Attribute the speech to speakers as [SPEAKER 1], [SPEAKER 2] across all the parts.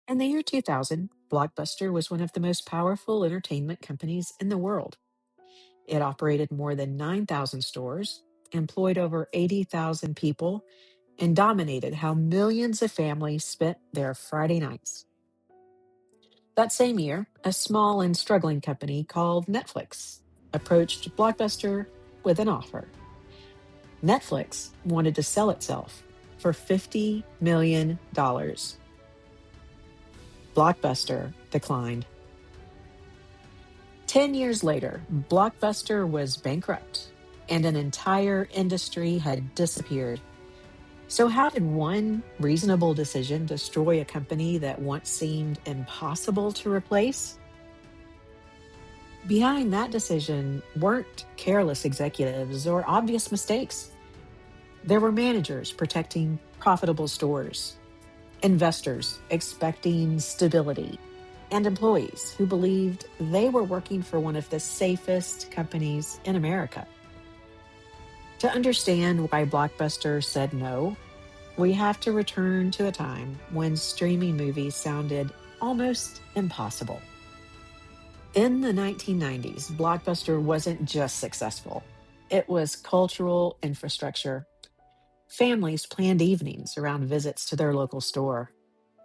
[SPEAKER 1] In the year 2000, Blockbuster was one of the most powerful entertainment companies in the world. It operated more than 9,000 stores, employed over 80,000 people, and dominated how millions of families spent their Friday nights. That same year, a small and struggling company called Netflix approached Blockbuster with an offer. Netflix wanted to sell itself for $50 million. Blockbuster declined. 10 years later, Blockbuster was bankrupt and an entire industry had disappeared. So, how did one reasonable decision destroy a company that once seemed impossible to replace? Behind that decision weren't careless executives or obvious mistakes. There were managers protecting profitable stores, investors expecting stability, and employees who believed they were working for one of the safest companies in America. To understand why Blockbuster said no, we have to return to a time when streaming movies sounded almost impossible. In the 1990s, Blockbuster wasn't just successful, it was cultural infrastructure. Families planned evenings around visits to their local store.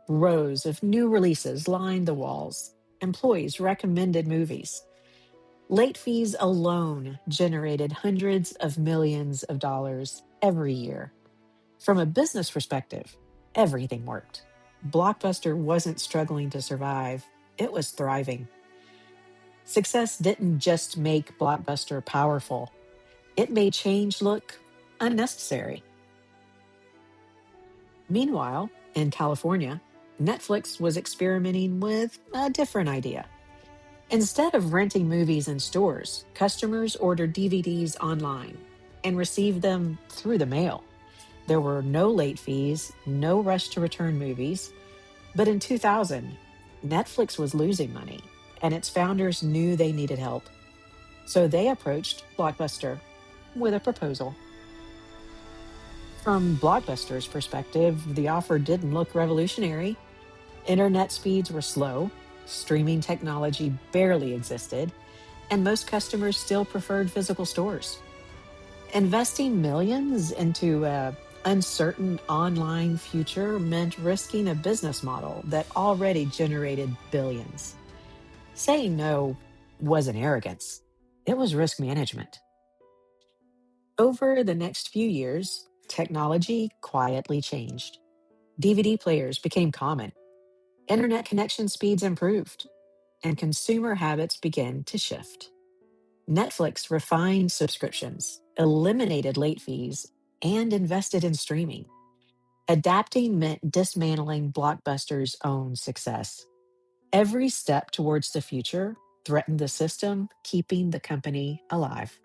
[SPEAKER 1] Rows of new releases lined the walls. Employees recommended movies. Late fees alone generated hundreds of millions of dollars every year. From a business perspective, everything worked. Blockbuster wasn't struggling to survive, it was thriving. Success didn't just make Blockbuster powerful, it made change look unnecessary. Meanwhile, in California, Netflix was experimenting with a different idea. Instead of renting movies in stores, customers ordered DVDs online and received them through the mail. There were no late fees, no rush to return movies. But in 2000, Netflix was losing money, and its founders knew they needed help. So they approached Blockbuster with a proposal. From Blockbuster's perspective, the offer didn't look revolutionary. Internet speeds were slow, streaming technology barely existed, and most customers still preferred physical stores. Investing millions into a uncertain online future meant risking a business model that already generated billions. Saying no wasn't arrogance, it was risk management. Over the next few years, technology quietly changed. DVD players became common, internet connection speeds improved, and consumer habits began to shift. Netflix refined subscriptions, eliminated late fees, and invested in streaming. Adapting meant dismantling Blockbuster's own success. Every step towards the future threatened the system, keeping the company alive.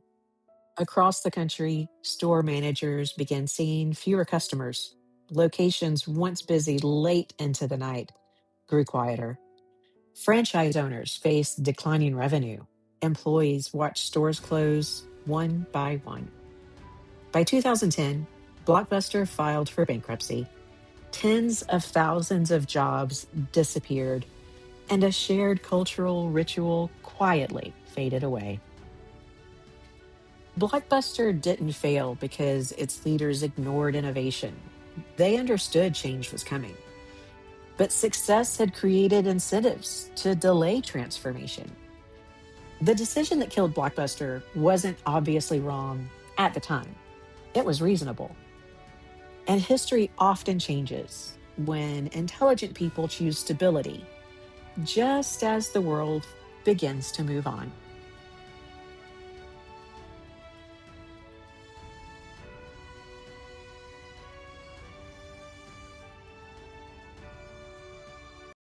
[SPEAKER 1] Across the country, store managers began seeing fewer customers. Locations once busy late into the night grew quieter. Franchise owners faced declining revenue. Employees watched stores close one by one. By 2010, Blockbuster filed for bankruptcy. Tens of thousands of jobs disappeared, and a shared cultural ritual quietly faded away. Blockbuster didn't fail because its leaders ignored innovation. They understood change was coming. But success had created incentives to delay transformation. The decision that killed Blockbuster wasn't obviously wrong at the time, it was reasonable. And history often changes when intelligent people choose stability, just as the world begins to move on.